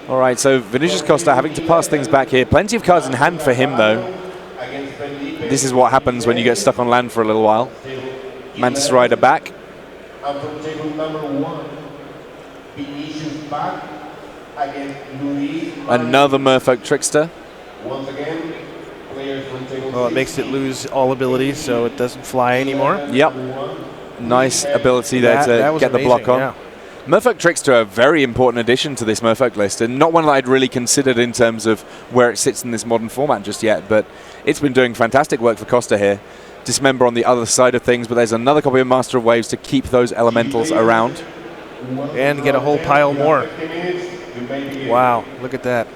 All right, so Vinicius Costa having to pass things back here. Plenty of cards in hand for him, though. This is what happens when you get stuck on land for a little while. Mantis Rider back. Another Merfolk Trickster. Well, it makes it lose all abilities, so it doesn't fly anymore. Yep. Nice ability there to get the block on. Yeah. Merfolk Trickster, a very important addition to this Merfolk list, and not one that I'd really considered in terms of where it sits in this modern format just yet, but it's been doing fantastic work for Costa here. Dismember on the other side of things, but there's another copy of Master of Waves to keep those elementals around. And get a whole pile more. Wow, look at that.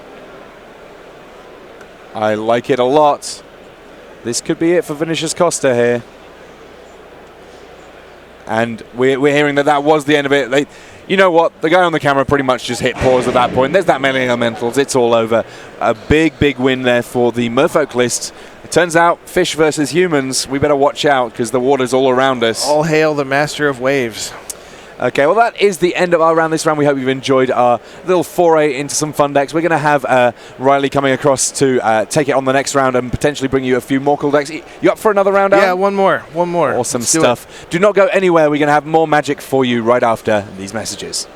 I like it a lot. This could be it for Vinicius Costa here. And we're hearing that was the end of it. You know what? The guy on the camera pretty much just hit pause at that point. There's that many elementals. It's all over. A big, big win there for the Merfolk list. It turns out fish versus humans. We better watch out because the water's all around us. All hail the Master of Waves. Okay, well, that is the end of our round this round. We hope you've enjoyed our little foray into some fun decks. We're going to have Riley coming across to take it on the next round and potentially bring you a few more cool decks. You up for another round, Alan? Yeah, one more. Awesome stuff. Do not go anywhere. We're going to have more magic for you right after these messages.